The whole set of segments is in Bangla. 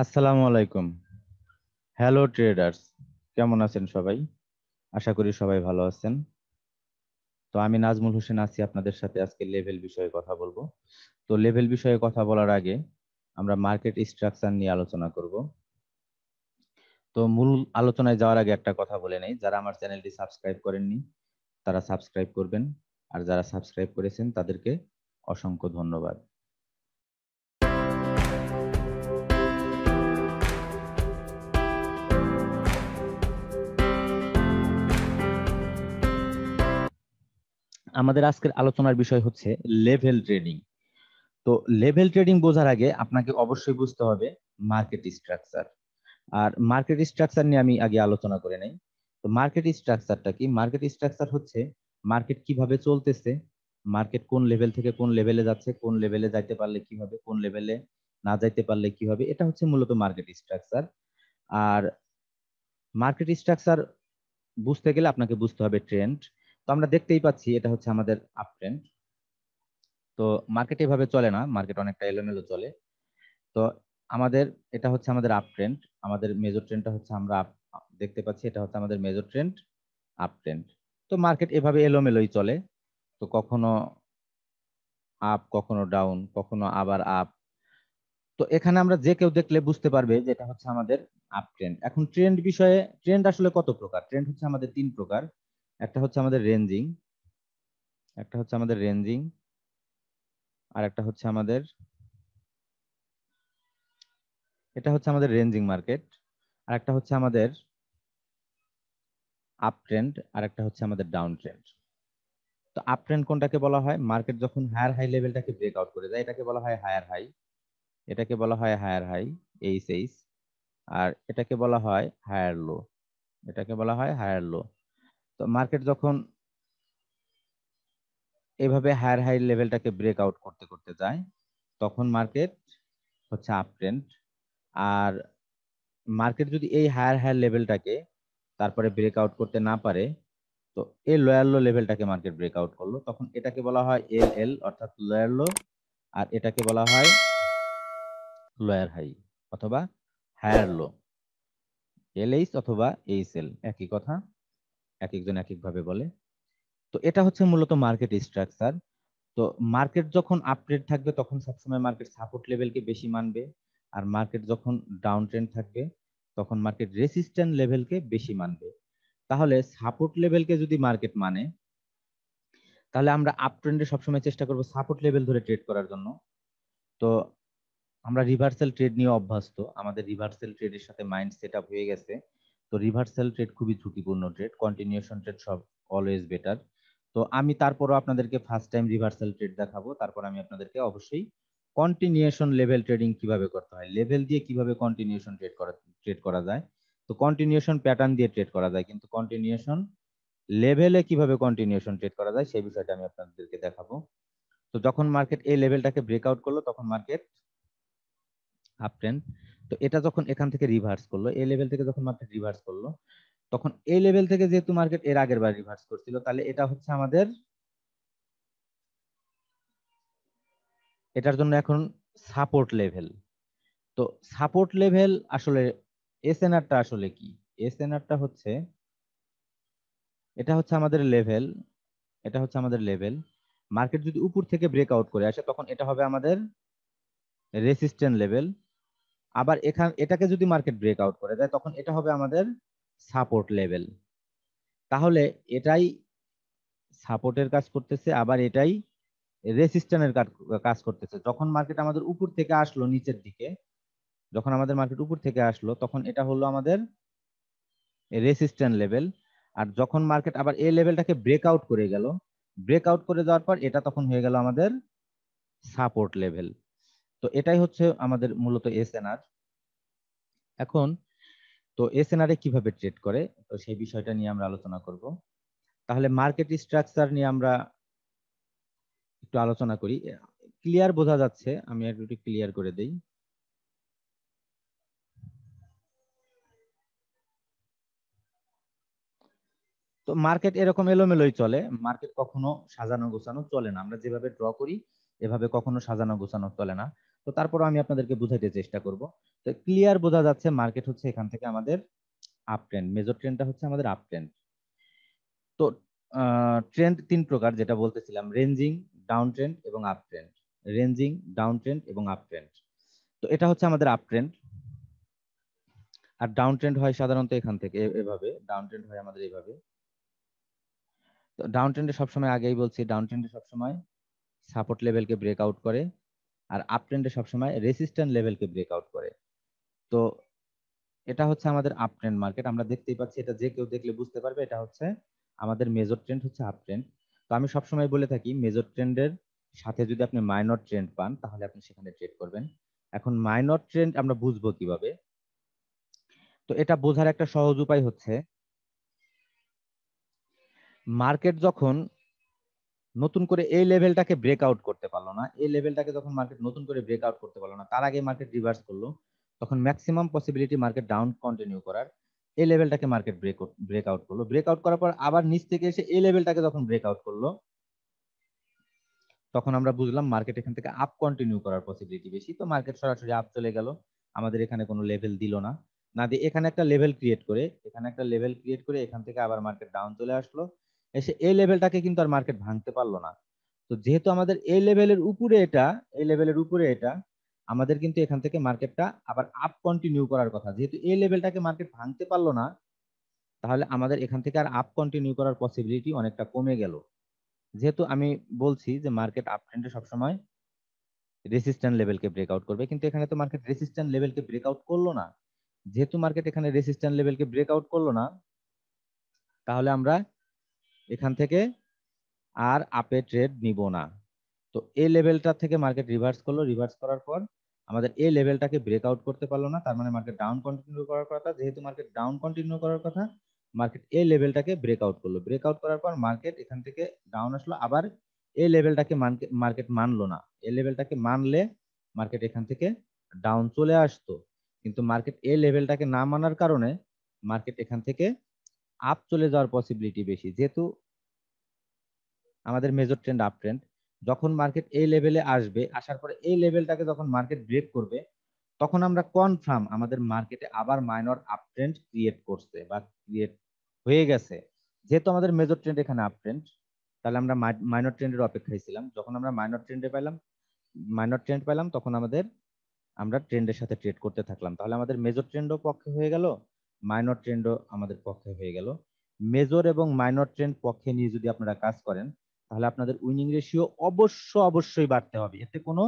আসসালামু আলাইকুম। হ্যালো ট্রেডার্স, কেমন আছেন সবাই? আশা করি সবাই ভালো আছেন। তো আমি নাজমুল হোসেন আছি আপনাদের সাথে আজকে লেভেল বিষয়ে কথা বলবো। তো লেভেল বিষয়ে কথা বলার আগে আমরা মার্কেট স্ট্রাকচার নিয়ে আলোচনা করব। তো মূল আলোচনায় যাওয়ার আগে একটা কথা বলে নেই, যারা আমার চ্যানেলটি সাবস্ক্রাইব করেননি তারা সাবস্ক্রাইব করবেন, আর যারা সাবস্ক্রাইব করেছেন তাদেরকে অসংখ্য ধন্যবাদ। আমাদের আজকের আলোচনার বিষয় হচ্ছে লেভেল ট্রেডিং। তো লেভেল ট্রেডিং বোঝার আগে আপনাকে অবশ্যই বুঝতে হবে মার্কেট স্ট্রাকচার। আর মার্কেট স্ট্রাকচার নিয়ে আমি আগে আলোচনা করে নেই। তো মার্কেট স্ট্রাকচারটা কি? মার্কেট স্ট্রাকচার হচ্ছে মার্কেট কিভাবে চলতেছে, মার্কেট কোন লেভেল থেকে কোন লেভেলে যাচ্ছে, কোন লেভেলে যাইতে পারলে কি হবে, কোন লেভেলে না যাইতে পারলে কি হবে, এটা হচ্ছে মূলত মার্কেট স্ট্রাকচার। আর মার্কেট স্ট্রাকচার বুঝতে গেলে আপনাকে বুঝতে হবে ট্রেন্ড। তো আমরা দেখতেই পাচ্ছি এটা হচ্ছে আমাদের আপ ট্রেন্ড। তো মার্কেট এভাবে চলে না, মার্কেট অনেকটা এলোমেলো চলে। তো আমাদের এটা হচ্ছে আমাদের আপ ট্রেন্ড, আমাদের মেজর ট্রেন্ডটা হচ্ছে আমরা দেখতে পাচ্ছি, এটা হচ্ছে আমাদের মেজর ট্রেন্ড, আপ ট্রেন্ড। তো মার্কেট এভাবে এলোমেলোই চলে। তো কখনো আপ, কখনো ডাউন, কখনো আবার আপ। তো এখানে আমরা যে কেউ দেখলে বুঝতে পারবে যে এটা হচ্ছে আমাদের আপ ট্রেন্ড। এখন ট্রেন্ড বিষয়ে, ট্রেন্ড আসলে কত প্রকার? ট্রেন্ড হচ্ছে আমাদের তিন প্রকার। একটা হচ্ছে আমাদের রেঞ্জিং, একটা হচ্ছে আমাদের রেঞ্জিং, আর একটা হচ্ছে আমাদের, এটা হচ্ছে আমাদের রেঞ্জিং মার্কেট, আর একটা হচ্ছে আমাদের আপ ট্রেন্ড, আর একটা হচ্ছে আমাদের ডাউন ট্রেন্ড। তো আপ ট্রেন্ড কোনটাকে বলা হয়? মার্কেট যখন হায়ার হাই লেভেলটাকে ব্রেকআউট করে যায় এটাকে বলা হয় হায়ার হাই, এটাকে বলা হয় হায়ার হাই, এইচ, আর এটাকে বলা হয় হায়ার লো, এটাকে বলা হয় হায়ার লো। তো মার্কেট যখন এভাবে হায়ার হাই লেভেলটাকে ব্রেকআউট করতে করতে যায় তখন মার্কেট হচ্ছে আপ ট্রেন্ড। আর মার্কেট যদি এই হায়ার হায়ার লেভেলটাকে তারপরে ব্রেকআউট করতে না পারে, তো এই লোয়ার লো লেভেলটাকে মার্কেট ব্রেকআউট করলো, তখন এটাকে বলা হয় এল এল অর্থাৎ লোয়ার লো, আর এটাকে বলা হয় লোয়ার হাই অথবা হায়ার লো, এল এইচ অথবা এইচ এল, একই কথা, এক একজন এক এক ভাবে বলে। তো এটা হচ্ছে মূলত মার্কেট স্ট্রাকচার। তো মার্কেট যখন আপট্রেন্ড থাকবে তখন সবসময় মার্কেট সাপোর্ট লেভেলকে বেশি মানবে, আর মার্কেট যখন ডাউন ট্রেন্ড থাকবে তখন মার্কেট রেসিস্ট্যান্ট লেভেলকে বেশি মানবে। তাহলে সাপোর্ট লেভেলকে যদি মার্কেট মানে, তাহলে আমরা আপ ট্রেন্ডে সবসময় চেষ্টা করব সাপোর্ট লেভেল ধরে ট্রেড করার জন্য। তো আমরা রিভার্সাল ট্রেড নিয়ে অভ্যস্ত, আমাদের রিভার্সাল ট্রেডের সাথে মাইন্ড সেট আপ হয়ে গেছে। তো রিভার্সাল ট্রেড খুবই ঝুঁকিপূর্ণ ট্রেড, কন্টিনিউশন ট্রেড সব অলওয়েজ বেটার। তো আমি তারপরও আপনাদেরকে ফার্স্ট টাইম রিভার্সাল ট্রেড দেখাবো, তারপর আমি আপনাদেরকে অবশ্যই কন্টিনিউশন লেভেল ট্রেডিং কিভাবে করতে হয়, লেভেল দিয়ে কিভাবে কন্টিনিউশন ট্রেড করা যায়। তো কন্টিনিউশন প্যাটার্ন দিয়ে ট্রেড করা যায়, কিন্তু কন্টিনিউশন লেভেলে কিভাবে কন্টিনিউশন ট্রেড করা যায় সেই বিষয়টা আমি আপনাদেরকে দেখাবো। তো যখন মার্কেট এই লেভেলটাকে ব্রেকআউট করলো তখন মার্কেট আপ ট্রেন্ড। তো এটা যখন এখান থেকে রিভার্স করলো, এই লেভেল থেকে যখন মার্কেট রিভার্স করলো, তখন এই লেভেল থেকে যেহেতু মার্কেট এর আগের বার রিভার্স করছিল, তাহলে এটা হচ্ছে আমাদের, এটার জন্য এখন সাপোর্ট লেভেল। তো সাপোর্ট লেভেল আসলে এসএনআরটা আসলে কি? এসএনআরটা হচ্ছে, এটা হচ্ছে আমাদের লেভেল, এটা হচ্ছে আমাদের লেভেল। মার্কেট যদি উপর থেকে ব্রেকআউট করে আসে তখন এটা হবে আমাদের রেসিস্ট্যান্ট লেভেল। আবার এটাকে যদি মার্কেট ব্রেকআউট করে দেয় তখন এটা হবে আমাদের সাপোর্ট লেভেল। তাহলে এটাই সাপোর্টের কাজ করতেছে, আবার এটাই রেসিস্ট্যান্টের কাজ করতেছে। যখন মার্কেট আমাদের উপর থেকে আসলো নিচের দিকে, যখন আমাদের মার্কেট উপর থেকে আসলো তখন এটা হলো আমাদের রেসিস্ট্যান্ট লেভেল। আর যখন মার্কেট আবার এই লেভেলটাকে ব্রেকআউট করে গেল, ব্রেকআউট করে যাওয়ার পর এটা তখন হয়ে গেল আমাদের সাপোর্ট লেভেল। তো এটাই হচ্ছে আমাদের মূলত এসএনআর। এখন তো এসএনআর এ কিভাবে ট্রেড করে, তো সেই বিষয়টা নিয়ে আমরা আলোচনা করব। তাহলে মার্কেট স্ট্রাকচার নিয়ে আমরা একটু আলোচনা করি। ক্লিয়ার বোঝা যাচ্ছে? আমি একটু ক্লিয়ার করে দেই। তো মার্কেট এরকম এলোমেলোই চলে, মার্কেট কখনো সাজানো গোছানো চলে না। আমরা যেভাবে ড্র করি এভাবে কখনো সাজানো গোছানো চলে না। তো তারপরও আমি আপনাদেরকে বুঝাইতে চেষ্টা করব। তো ক্লিয়ার বোঝা যাচ্ছে মার্কেট হচ্ছে এখান থেকে আমাদের আপ ট্রেন্ড, মেজর ট্রেন্ডটা হচ্ছে আমাদের আপ ট্রেন্ড। তো ট্রেন্ড তিন প্রকার, যেটা বলতেছিলাম, রেঞ্জিং, ডাউন ট্রেন্ড এবং up trend. Ranging, down trend এবং আপ ট্রেন্ড। তো এটা হচ্ছে আমাদের আপ ট্রেন্ড। আর ডাউন ট্রেন্ড হয় সাধারণত এখান থেকে এভাবে, ডাউন ট্রেন্ড হয় আমাদের এইভাবে। তো ডাউন ট্রেন্ডে সবসময়, আগেই বলছি, ডাউন ট্রেন্ডে সবসময় সাপোর্ট লেভেলকে ব্রেক আউট করে, আর আপ ট্রেন্ডে সবসময় রেসিস্ট্যান্ট লেভেলকে ব্রেক আউট করে। তো এটা হচ্ছে আমাদের আপ ট্রেন্ড মার্কেট। আমরা দেখতেই পাচ্ছি, এটা যে কেউ দেখলে বুঝতে পারবে এটা হচ্ছে আমাদের মেজর ট্রেন্ড, হচ্ছে আপ ট্রেন্ড। তো আমি সবসময় বলে থাকি, মেজর ট্রেন্ডের সাথে যদি আপনি মাইনর ট্রেন্ড পান তাহলে আপনি সেখানে ট্রেড করবেন। এখন মাইনর ট্রেন্ড আমরা বুঝবো কিভাবে? তো এটা বোঝার একটা সহজ উপায় হচ্ছে, মার্কেট যখন নতুন করে এই লেভেলটাকে ব্রেক আউট করতে পারলো না, এই লেভেলটাকে যখন মার্কেট নতুন করে ব্রেক আউট করতে পারলো না, তার আগে মার্কেট রিভার্স করলো, তখন maximum possibility market down continue করার। এই লেভেলটাকে মার্কেট ব্রেক আউট করলো, ব্রেক আউট করার পর আবার নিচ থেকে এসে এই লেভেলটাকে যখন ব্রেক আউট করলো, তখন আমরা বুঝলাম মার্কেট এখান থেকে আপ কন্টিনিউ করার পসিবিলিটি বেশি। তো মার্কেট সরাসরি আপ চলে গেল, আমাদের এখানে কোনো লেভেল দিল না, না দিয়ে এখানে একটা লেভেল ক্রিয়েট করে, এখানে একটা লেভেল ক্রিয়েট করে এখান থেকে আবার মার্কেট ডাউন চলে আসলো, এসে এই লেভেলটাকে কিন্তু আর মার্কেট ভাঙতে পারলো না। তো যেহেতু আমাদের এই লেভেলের উপরে এটা, এই লেভেলের উপরে এটা, আমাদের কিন্তু এখান থেকে মার্কেটটা আবার আপ কন্টিনিউ করার কথা। যেহেতু এই লেভেলটাকে মার্কেট ভাঙতে পারলো না, তাহলে আমাদের এখান থেকে আর আপ কন্টিনিউ করার পসিবিলিটি অনেকটা কমে গেল। যেহেতু আমি বলছি যে মার্কেট আপ ট্রেন্ডে সবসময় রেসিস্ট্যান্ট লেভেলকে ব্রেকআউট করবে, কিন্তু এখানে তো মার্কেট রেসিস্ট্যান্ট লেভেলকে ব্রেকআউট করলো না। যেহেতু মার্কেট এখানে রেসিস্ট্যান্ট লেভেলকে ব্রেকআউট করলো না, তাহলে আমরা এখান থেকে আর আপে ট্রেড নিব না। তো এই লেভেলটা থেকে মার্কেট রিভার্স করলো, রিভার্স করার পর আমাদের এই লেভেলটাকে ব্রেকআউট করতে পারলো না, তার মানে মার্কেট ডাউন কন্টিনিউ করার কথা। যেহেতু মার্কেট ডাউন কন্টিনিউ করার কথা, মার্কেট এই লেভেলটাকে ব্রেকআউট করলো, ব্রেকআউট করার পর মার্কেট এখান থেকে ডাউন আসলো, আবার এই লেভেলটাকে মার্কেট মানলো না। এই লেভেলটাকে মানলে মার্কেট এখান থেকে ডাউন চলে আসতো, কিন্তু মার্কেট এই লেভেলটাকে না মানার কারণে মার্কেট এখান থেকে আপ চলে যাওয়ার পসিবিলিটি বেশি। যেহেতু আমাদের মেজর ট্রেন্ড আপ ট্রেন্ড, যখন মার্কেট এই লেভেলে আসবে, আসার পরে এই লেভেলটাকে যখন মার্কেট ব্রেক করবে, তখন আমরা কনফার্ম আমাদের মার্কেটে আবার মাইনর আপ ট্রেন্ড ক্রিয়েট করছে বা ক্রিয়েট হয়ে গেছে। যেহেতু আমাদের মেজর ট্রেন্ড এখানে আপ ট্রেন্ড, তাহলে আমরা মাইনর ট্রেন্ডের অপেক্ষায় ছিলাম। যখন আমরা মাইনর ট্রেন্ড পেলাম, তখন আমরা ট্রেন্ডের সাথে ট্রেড করতে থাকলাম। তাহলে আমাদের মেজর ট্রেন্ডও পক্ষে হয়ে গেল, মাইনর ট্রেন্ডও আমাদের পক্ষে হয়ে গেল। মেজর এবং মাইনর ট্রেন্ড পক্ষে নিয়ে যদি আপনারা কাজ করেন, তাহলে আপনাদের উইনিং রেশিও অবশ্যই বাড়তে হবে, এতে কোনো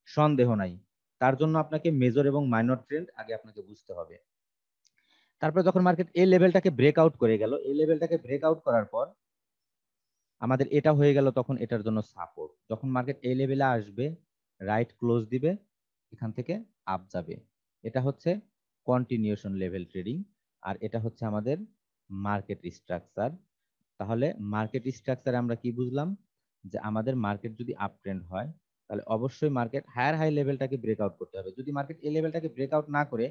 সন্দেহ নাই। তার জন্য আপনাকে মেজর এবং মাইনর ট্রেন্ড আগে আপনাকে বুঝতে হবে। তারপর যখন মার্কেট এই লেভেলটাকে ব্রেক আউট করে গেল, এই লেভেলটাকে ব্রেক আউট করার পর আমাদের এটা হয়ে গেল তখন এটার জন্য সাপোর্ট। যখন মার্কেট এই লেভেলে আসবে, রাইট ক্লোজ দিবে, এখান থেকে আপ যাবে। এটা হচ্ছে কন্টিনিউশন লেভেল ট্রেডিং, আর এটা হচ্ছে আমাদের মার্কেট স্ট্রাকচার। তাহলে মার্কেট স্ট্রাকচারে আমরা কি বুঝলাম? যে আমাদের মার্কেট যদি আপ ট্রেন্ড হয়, তাহলে অবশ্যই মার্কেট হায়ার হাই লেভেলটাকে ব্রেকআউট করতে হবে। যদি মার্কেট এই লেভেলটাকে ব্রেকআউট না করে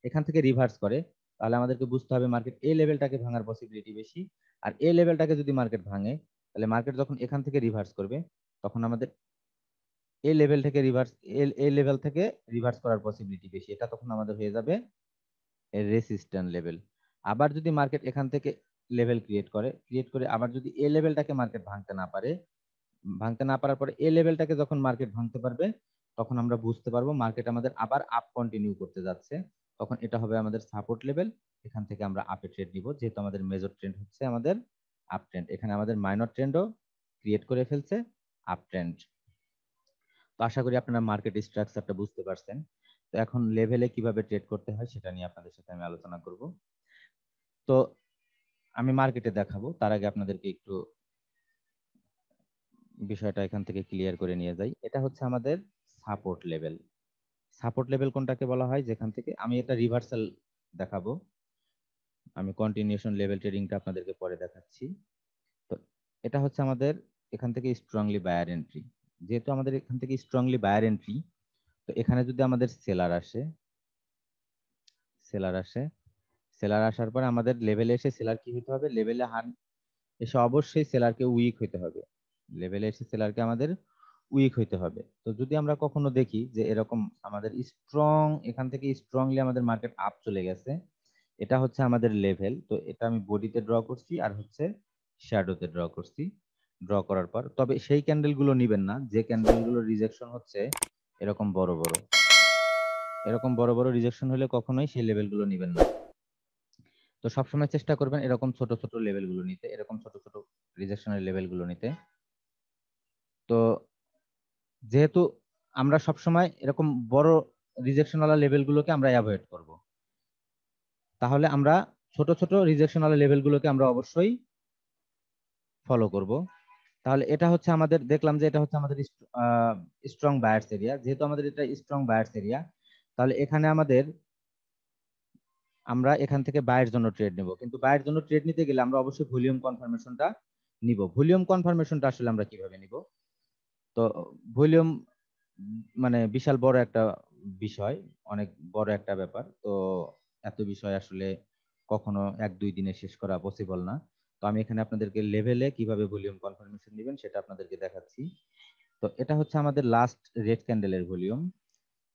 এখান থেকে রিভার্স করে, তাহলে আমাদেরকে বুঝতে হবে মার্কেট এই লেভেলটাকে ভাঙার পসিবিলিটি বেশি। আর এই লেভেলটাকে যদি মার্কেট ভাঙে, তাহলে মার্কেট যখন এখান থেকে রিভার্স করবে, তখন আমাদের এই লেভেল থেকে রিভার্স করার পসিবিলিটি বেশি। এটা তখন আমাদের হয়ে যাবে রেসিস্ট্যান্ট লেভেল। আবার যদি মার্কেট এখান থেকে লেভেল ক্রিয়েট করে আবার যদি এই লেভেলটাকে মার্কেট ভাঙতে না পারার পরে এই লেভেলটাকে যখন মার্কেট ভাঙতে পারবে, তখন আমরা বুঝতে পারবো মার্কেট আমাদের আবার আপ কন্টিনিউ করতে যাচ্ছে। তখন এটা হবে আমাদের সাপোর্ট লেভেল, এখান থেকে আমরা আপে ট্রেড নিব। যেহেতু আমাদের মেজর ট্রেন্ড হচ্ছে আমাদের আপ ট্রেন্ড, এখানে আমাদের মাইনর ট্রেন্ডও ক্রিয়েট করে ফেলছে আপ ট্রেন্ড। তো আশা করি আপনারা মার্কেট স্ট্রাকচারটা বুঝতে পারছেন। তো এখন লেভেলে কিভাবে ট্রেড করতে হয় সেটা নিয়ে আপনাদের সাথে আমি আলোচনা করব। তো আমি মার্কেটে দেখাবো, তার আগে আপনাদেরকে একটু বিষয়টা এখান থেকে ক্লিয়ার করে নিয়ে যাই। এটা হচ্ছে আমাদের সাপোর্ট লেভেল। সাপোর্ট লেভেল কোনটাকে বলা হয়? যেখান থেকে আমি এটা রিভার্সাল দেখাবো, আমি কন্টিনিউশন লেভেল ট্রেডিংটা আপনাদেরকে পরে দেখাচ্ছি। তো এটা হচ্ছে আমাদের এখান থেকে স্ট্রংলি বায়ার এন্ট্রি। যেহেতু আমাদের এখান থেকে স্ট্রংলি বায়ার এন্ট্রি, তো এখানে যদি আমাদের সেলার আসে সেলার আসার পর আমাদের লেভেলে এসে সেলার কি হতে হবে? লেভেলে এসে অবশ্যই সেলারকে উইক হতে হবে। লেভেলে এসে সেলারকে আমাদের উইক হইতে হবে। তো যদি আমরা কখনো দেখি যে এরকম আমাদের স্ট্রং, এখান থেকে স্ট্রংলি আমাদের মার্কেট আপ চলে গেছে, এটা হচ্ছে আমাদের লেভেল। তো এটা আমি বডিতে ড্র করছি আর হচ্ছে শ্যাডোতে ড্র করছি। ড্র করার পর তবে সেই ক্যান্ডেল গুলো নিবেন না যে ক্যান্ডেল গুলো রিজেকশন হচ্ছে এরকম বড় বড়, এরকম বড় বড় রিজেকশন হলে কখনোই সেই লেভেল গুলো নিবেন না। তো সবসময় চেষ্টা করবেন এরকম ছোট ছোট লেভেল গুলো নিতে, এরকম ছোট ছোট রিজেকশনের লেভেল গুলো নিতে। তো যেহেতু আমরা সবসময় এরকম বড় রিজেকশন ওয়ালা লেভেল গুলোকে আমরা অ্যাভয়েড করব, তাহলে আমরা ছোট ছোট রিজেকশন ওয়ালা লেভেল গুলোকে আমরা অবশ্যই ফলো করব। তাহলে এটা হচ্ছে আমাদের, দেখলাম যে এটা হচ্ছে আমাদের স্ট্রং বায়ার্স এরিয়া। যেহেতু আমাদের এটা স্ট্রং বায়ার্স এরিয়া, তাহলে এখানে আমাদের, আমরা এখান থেকে বায়ের জন্য ট্রেড নেব। কিন্তু বায়ের জন্য ট্রেড নিতে গেলে আমরা অবশ্যই ভলিউম কনফার্মেশনটা নিব। ভলিউম কনফার্মেশনটা আসলে আমরা কিভাবে নিব? তো ভলিউম মানে বিশাল বড় একটা বিষয়, অনেক বড় একটা ব্যাপার। তো এত বিষয় আসলে কখনো 1-2 দিনে শেষ করা পসিবল না। তো আমি এখানে আপনাদেরকে লেভেলে কিভাবে ভলিউম কনফার্মেশন দিবেন সেটা আপনাদেরকে দেখাচ্ছি। তো এটা হচ্ছে আমাদের লাস্ট রেড ক্যান্ডেলের ভলিউম।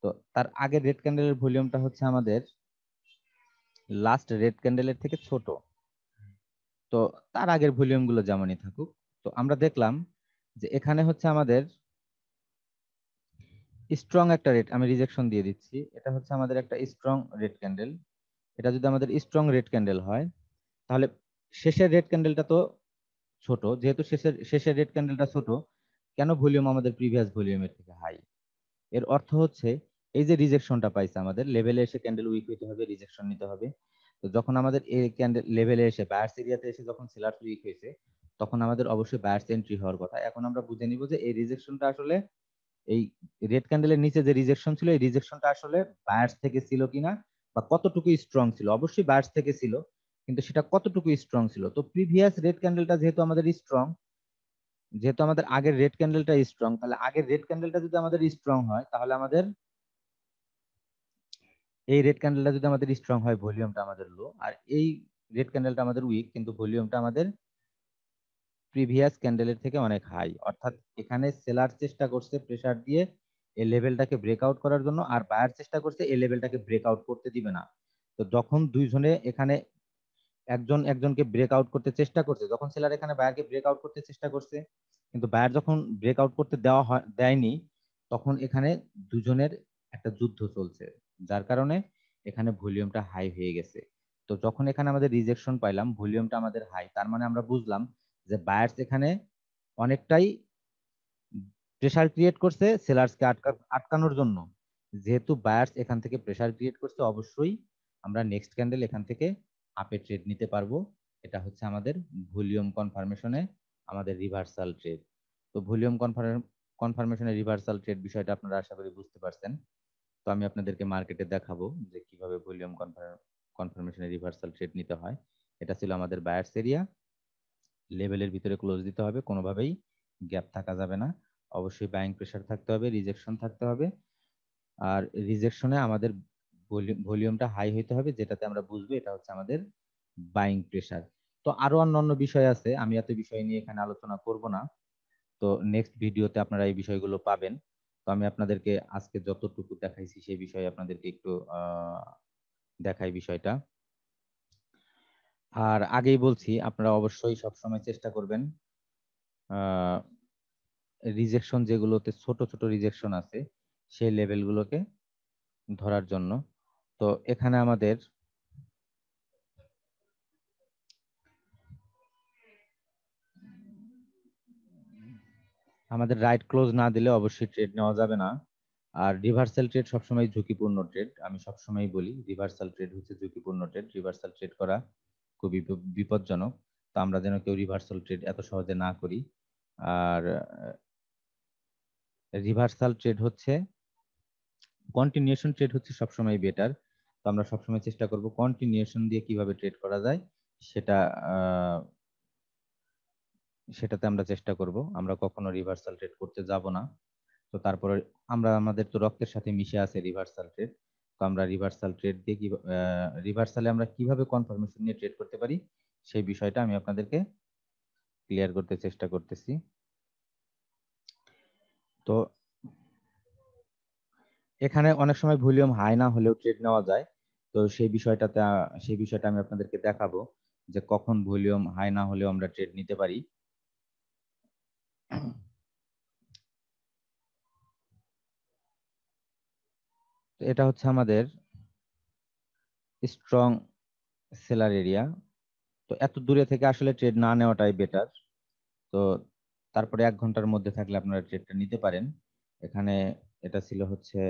তো তার আগের রেড ক্যান্ডেলের ভলিউমটা হচ্ছে আমাদের লাস্ট রেড ক্যান্ডেলের থেকে ছোট। তো তার আগের ভলিউম গুলো যেমনই থাকুক, তো আমরা দেখলাম যে এখানে হচ্ছে আমাদের স্ট্রং একটা রেড, আমি রিজেকশন দিয়ে দিচ্ছি, এটা হচ্ছে আমাদের একটা স্ট্রং রেড ক্যান্ডেল। এটা যদি আমাদের স্ট্রং রেড ক্যান্ডেল হয়, তাহলে শেষের রেড ক্যান্ডেলটা তো ছোট। যেহেতু শেষের রেড ক্যান্ডেলটা ছোট, কেন ভলিউম আমাদের প্রিভিয়াস ভলিউমের থেকে হাই? এর অর্থ হচ্ছে এই যে রিজেকশনটা পাইছে, আমাদের লেভেলে এসে ক্যান্ডেল উইক হইতে হবে, রিজেকশন নিতে হবে। তো যখন আমাদের এই ক্যান্ডেল লেভেলে এসে বায়ার্স এরিয়াতে এসে যখন সেলার্স উইক হয়েছে, তখন আমাদের অবশ্যই বায়ার্স এন্ট্রি হওয়ার কথা। এখন আমরা বুঝে নিব যে এই রিজেকশনটা আসলে, এই রেড ক্যান্ডেলের নিচে যে রিজেকশন ছিল, এই রিজেকশনটা আসলে বায়ার্স থেকে ছিল কিনা, বা কতটুকু স্ট্রং ছিল। অবশ্যই বায়ার্স থেকে ছিল, কিন্তু সেটা কতটুকু স্ট্রং ছিল। তো প্রিভিয়াস রেড ক্যান্ডেলটা যেহেতু আমাদের স্ট্রং, যেহেতু আমাদের আগের রেড ক্যান্ডেলটা স্ট্রং, তাহলে আগের রেড ক্যান্ডেলটা যদি আমাদের স্ট্রং হয়, তাহলে আমাদের এই রেড ক্যান্ডেলটা যদি আমাদের স্ট্রং হয়, ভলিউমটা আমাদের লো, আর এই রেড ক্যান্ডেলটা আমাদের উইক, কিন্তু ভলিউমটা আমাদের প্রিভিয়াস ক্যান্ডেলের থেকে অনেক হাই। অর্থাৎ এখানে সেলার চেষ্টা করছে প্রেসার দিয়ে এই লেভেলটাকে ব্রেকআউট করার জন্য, আর বায়ার চেষ্টা করছে এই লেভেলটাকে ব্রেকআউট করতে দিবে না। তো যখন দুইজনে এখানে একজন একজনকে ব্রেকআউট করতে চেষ্টা করছে, যখন সেলার এখানে বায়ারকে ব্রেকআউট করতে চেষ্টা করছে, কিন্তু বায়ার যখন ব্রেকআউট করতে দেয়নি, তখন এখানে দুজনের একটা যুদ্ধ চলছে, যার কারণে এখানে ভলিউমটা হাই হয়ে গেছে। তো যখন এখানে আমাদের রিজেকশন পাইলাম, ভলিউমটা আমাদের হাই, তার মানে আমরা বুঝলাম যে বায়ার্স এখানে অনেকটাই প্রেসার ক্রিয়েট করছে সেলার্সকে আটকানোর জন্য। যেহেতু বায়ার্স এখান থেকে প্রেসার ক্রিয়েট করছে, অবশ্যই আমরা নেক্সট ক্যান্ডেল এখান থেকে আপে ট্রেড নিতে পারবো। এটা হচ্ছে আমাদের ভলিউম কনফার্মেশনে আমাদের রিভার্সাল ট্রেড। তো ভলিউম কনফার্মেশনের রিভার্সাল ট্রেড বিষয়টা আপনারা আশা করি বুঝতে পারছেন। তো আমি আপনাদেরকে মার্কেটে দেখাবো যে কিভাবে ভলিউম কনফার্মেশনের রিভার্সাল ট্রেড নিতে হয়। এটা ছিল আমাদের বায়ার্স এরিয়া, লেভেলের ভিতরে ক্লোজ দিতে হবে, কোনোভাবেই গ্যাপ থাকা যাবে না। অবশ্যই বাইং প্রেসার থাকতে হবে, রিজেকশন থাকতে হবে। আর রিজেকশনে আমাদের ভলিউমটা হাই হইতে হবে, যেটাতে আমরা বুঝবো এটা হচ্ছে আমাদের বাইং প্রেসার। তো আরো অন্যান্য বিষয় আছে, আমি এত বিষয় নিয়ে এখানে আলোচনা করব না। তো নেক্সট ভিডিওতে আপনারা এই বিষয়গুলো পাবেন। তো আমি আপনাদেরকে আজকে যতটুকু দেখাইছি সেই বিষয়ে আপনাদেরকে একটু দেখাই বিষয়টা। আর আগেই বলছি, আপনারা অবশ্যই সবসময় চেষ্টা করবেন রিজেকশন যেগুলোতে ছোট ছোট রিজেকশন আছে সেই লেভেলগুলোকে ধরার জন্য। তো এখানে আমাদের রাইট ক্লোজ না দিলে অবশ্যই ট্রেড নেওয়া যাবে না। আর রিভার্সাল ট্রেড সবসময় ঝুঁকিপূর্ণ ট্রেড, আমি সবসময় বলি রিভার্সাল ট্রেড হচ্ছে ঝুঁকিপূর্ণ ট্রেড। রিভার্সাল ট্রেড করা খুবই বিপজ্জনক। তো আমরা যেন কেউ রিভার্সাল ট্রেড এত সহজে না করি। আর রিভার্সাল ট্রেড হচ্ছে, কন্টিনিউশন ট্রেড হচ্ছে সবসময় বেটার। তো আমরা সবসময় চেষ্টা করব কন্টিনিউশন দিয়ে কিভাবে ট্রেড করা যায় সেটা সেটাতে আমরা চেষ্টা করব। আমরা কখনো রিভার্সাল ট্রেড করতে যাব না। তো তারপরে আমাদের তো রক্তের সাথে মিশে আছে রিভার্সাল ট্রেড। তো আমরা রিভার্সাল ট্রেড দিয়ে কি রিভার্সালে আমরা কিভাবে কনফার্মেশন নিয়ে ট্রেড করতে পারি সেই বিষয়টা আমি আপনাদেরকে ক্লিয়ার করতে চেষ্টা করতেছি। তো এখানে অনেক সময় ভলিউম হাই না হলেও ট্রেড নেওয়া যায়। তো সেই বিষয়টা আমি আপনাদেরকে দেখাবো যে কখন ভলিউম হাই না হলেও আমরা ট্রেড নিতে পারি। তো এটা হচ্ছে আমাদের স্ট্রং সেলার এরিয়া। তো এত দূরে থেকে আসলে ট্রেড না নেওয়াটাই বেটার। তো তারপরে 1 ঘন্টার মধ্যে থাকলে আপনারা ট্রেডটা নিতে পারেন। এখানে এটা ছিল হচ্ছে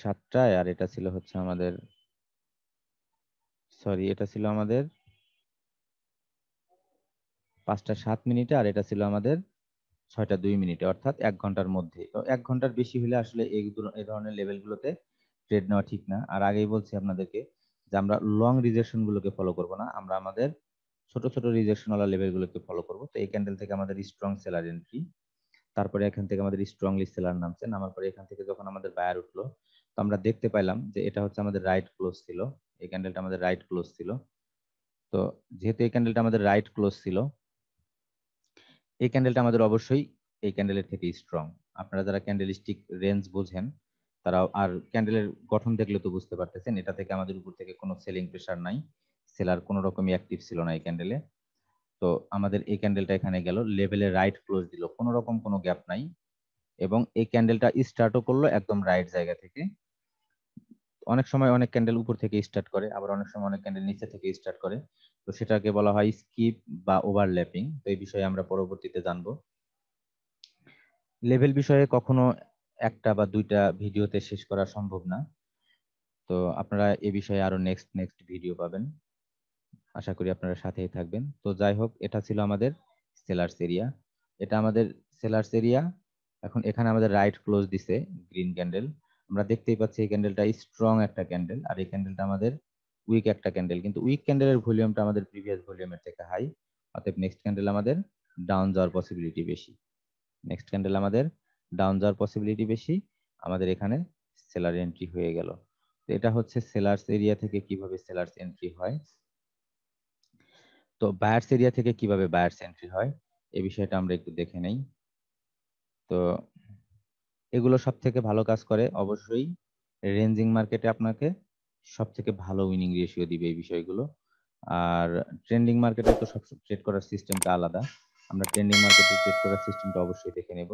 7টায়, আর এটা ছিল হচ্ছে আমাদের, সরি, এটা ছিল আমাদের 5টা 7 মিনিটে, আর এটা ছিল আমাদের 6টা 2 মিনিটে, অর্থাৎ 1 ঘন্টার মধ্যে। তো 1 ঘন্টার বেশি হলে আসলে এই ধরনের লেভেলগুলোতে ট্রেড নেওয়া ঠিক না। আর আগেই বলছি আপনাদেরকে যে আমরা লং রিজেকশন গুলোকে ফলো করব না, আমরা আমাদের ছোট ছোট রিজেকশন ওয়ালা লেভেলগুলোকে ফলো করব। তো এই ক্যান্ডেল থেকে আমাদের স্ট্রং সেলার এন্ট্রি, তারপরে এখান থেকে আমাদের স্ট্রংলি সেলার নামছে, নামার পরে এখান থেকে যখন আমাদের বায়ার উঠলো, তো আমরা দেখতে পাইলাম যে এটা হচ্ছে আমাদের রাইট ক্লোজ ছিল। এই ক্যান্ডেলটা আমাদের রাইট ক্লোজ ছিল। তো যেহেতু এই ক্যান্ডেলটা আমাদের রাইট ক্লোজ ছিল, এই ক্যান্ডেলটা আমাদের অবশ্যই এই ক্যান্ডেলের থেকে স্ট্রং। আপনারা যারা ক্যান্ডেলস্টিক রেঞ্জ বোঝেন তারাও, আর ক্যান্ডেলের গঠন দেখলে তো বুঝতে পারতেছেন এটা থেকে আমাদের উপর থেকে কোনো সেলিং প্রেসার নাই, সেলার কোনো রকমই অ্যাক্টিভ ছিল না এই ক্যান্ডেলে। তো আমাদের এই ক্যান্ডেলটা এখানে গেল, লেভেলে রাইট ক্লোজ দিল, কোনো রকম কোনো গ্যাপ নাই, এবং এই ক্যান্ডেলটা স্টার্টও করলো একদম রাইট জায়গা থেকে। অনেক সময় অনেক ক্যান্ডেল উপর থেকে স্টার্ট করে, আবার অনেক সময় অনেক ক্যান্ডেল নিচে থেকে স্টার্ট করে। তো সেটাকে বলা হয় স্কিপ বা ওভারল্যাপিং। তো এই বিষয়ে আমরা পরবর্তীতে জানবো। লেভেল বিষয়ে কখনো একটা বা দুইটা ভিডিওতে শেষ করা সম্ভব না। তো আপনারা এ বিষয়ে আরো নেক্সট ভিডিও পাবেন। আশা করি আপনারা সাথেই থাকবেন। তো যাই হোক, এটা ছিল আমাদের সেলার্স এরিয়া, এটা আমাদের সেলার্স এরিয়া। এখন এখানে আমাদের রাইট ক্লোজ দিছে গ্রিন ক্যান্ডেল। আমরা দেখতেই পাচ্ছি এই ক্যান্ডেলটা স্ট্রং একটা ক্যান্ডেল, আর এই ক্যান্ডেলটা আমাদের উইক একটা ক্যান্ডেল, কিন্তু উইক ক্যান্ডেলের ভলিউমটা আমাদের প্রিভিয়াস ভলিউমের থেকে হাই। অতএব নেক্সট ক্যান্ডেল আমাদের ডাউন যাওয়ার পসিবিলিটি বেশি। নেক্সট ক্যান্ডেল আমাদের ডাউন যাওয়ার পসিবিলিটি বেশি। আমাদের এখানে সেলার এন্ট্রি হয়ে গেল। তো এটা হচ্ছে সেলার্স এরিয়া থেকে কিভাবে সেলার্স এন্ট্রি হয়। তো বায়ার্স এরিয়া থেকে কিভাবে বায়ার্স এন্ট্রি হয় এই বিষয়টা আমরা একটু দেখে নেই। তো এগুলো সব থেকে ভালো কাজ করে অবশ্যই রেঞ্জিং মার্কেটে, আপনাকে সব থেকে ভালো উইনিং রেশিও দিবে এই বিষয়গুলো। আর ট্রেন্ডিং মার্কেটে তো সব ট্রেড করার সিস্টেমটা আলাদা, আমরা ট্রেন্ডিং মার্কেটে ট্রেড করার সিস্টেমটা অবশ্যই দেখে নেব।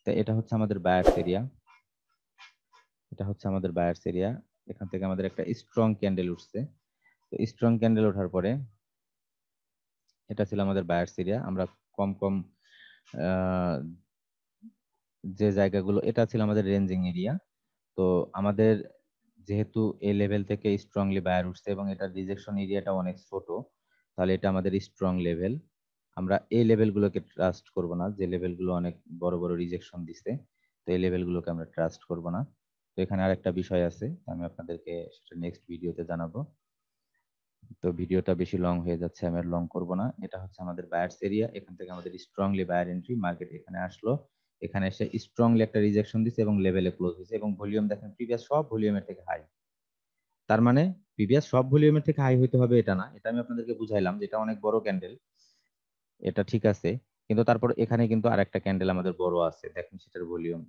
তো এটা হচ্ছে আমাদের বায়ার্স এরিয়া, এটা হচ্ছে আমাদের বায়ার্স এরিয়া। এখান থেকে আমাদের একটা স্ট্রং ক্যান্ডেল উঠছে। তো স্ট্রং ক্যান্ডেল ওঠার পরে এটা ছিল আমাদের বায়ার্স এরিয়া। আমরা কম কম আহ, যে জায়গাগুলো, এটা ছিল আমাদের রেঞ্জিং এরিয়া। তো আমাদের যেহেতু এই লেভেল থেকে স্ট্রংলি বায়ার উঠছে এবং এটা রিজেকশন এরিয়াটা অনেক ছোট, তাহলে এটা আমাদের স্ট্রং লেভেল। আমরা এই লেভেলগুলোকে ট্রাস্ট করব না, যে লেভেলগুলো অনেক বড় বড় রিজেকশন দিছে। তো এই লেভেলগুলোকে আমরা ট্রাস্ট করব না। তো এখানে আরেকটা বিষয় আছে, আমি আপনাদেরকে সেটা নেক্সট ভিডিওতে জানাবো। তো ভিডিওটা বেশি লং হয়ে যাচ্ছে, আমি আর লং করব না। এটা হচ্ছে আমাদের বায়ার্স এরিয়া, এখান থেকে আমাদের স্ট্রংলি বায়ার এন্ট্রি, মার্কেট এখানে আসলো, এখানে এসে স্ট্রংলি একটা রিজেকশন দিছে এবং লেভেলে ক্লোজ হয়েছে, এবং ভলিউম দেখেন প্রিভিয়াস সব ভলিউমের থেকে হাই। তার মানে প্রিভিয়াস সব ভলিউমের থেকে হাই হইতে হবে এটা না, এটা আমি আপনাদেরকে বুঝাইলাম যে এটা অনেক বড় ক্যান্ডেল, এটা ঠিক আছে। কিন্তু তারপর এখানে কিন্তু আরেকটা ক্যান্ডেল আমাদের বড় আছে, দেখেন সেটার ভলিউম।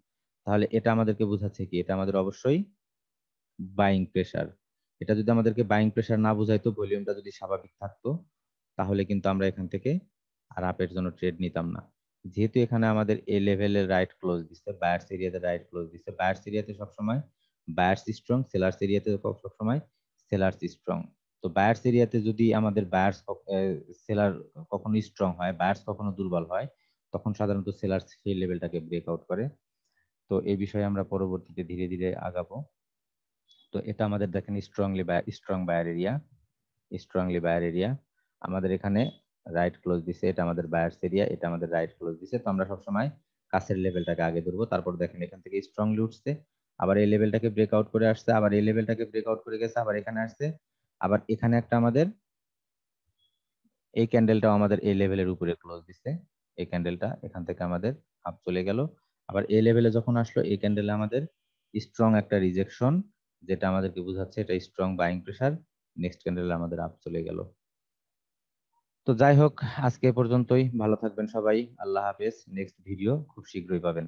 তাহলে এটা আমাদেরকে বোঝাচ্ছে কি, এটা আমাদের অবশ্যই বাইং প্রেসার। এটা যদি আমাদেরকে বাইং প্রেসার না বুঝাইতো, ভলিউমটা যদি স্বাভাবিক থাকতো, তাহলে কিন্তু আমরা এখান থেকে আর আপের জন্য ট্রেড নিতাম না। যেহেতু এখানে আমাদের এ লেভেলের রাইট ক্লোজ দিচ্ছে, বায়ার্স এরিয়াতে রাইট ক্লোজ দিচ্ছে, বায়ার্স এরিয়াতে সবসময় বায়ার্স স্ট্রং, সেলার্স এরিয়াতে সবসময় সেলার্স স্ট্রং। তো বায়ার্স এরিয়াতে যদি আমাদের বায়ার্স সেলার কখনো স্ট্রং হয়, বায়ার্স কখনো দুর্বল হয়, তখন সাধারণত সেলার্স সেই লেভেলটাকে ব্রেক আউট করে। তো এই বিষয়ে আমরা পরবর্তীতে ধীরে ধীরে আগাবো। তো এটা আমাদের দেখেন strong buyer area, strongly buyer area. আমাদের এখানে রাইট ক্লোজ দিছে, এটা আমাদের বায়ার্স এরিয়া, এটা আমাদের রাইট ক্লোজ দিছে। তো আমরা সবসময় কাছের লেভেলটাকে আগে ধরবো। তারপর দেখেন এখান থেকে স্ট্রংলি উঠছে, আবার এই লেভেলটাকে ব্রেকআউট করে আসছে, আবার এই লেভেলটাকে ব্রেকআউট করে গেছে, আবার এখানে আসছে, আবার এখানে একটা আমাদের এই ক্যান্ডেলটাও আমাদের এই লেভেলের উপরে ক্লোজ দিছে। এই ক্যান্ডেলটা এখান থেকে আমাদের আপ চলে গেল, আবার এই লেভেলে যখন আসলো, এই ক্যান্ডেলে আমাদের স্ট্রং একটা রিজেকশন, যেটা আমাদেরকে বোঝাচ্ছে এটা স্ট্রং বাইং প্রেসার। নেক্সট ক্যান্ডেলে আমাদের আপ চলে গেল। তো যাই হোক, আজকে এ পর্যন্তই। ভালো থাকবেন সবাই, আল্লাহ হাফেজ। নেক্সট ভিডিও খুব শীঘ্রই পাবেন।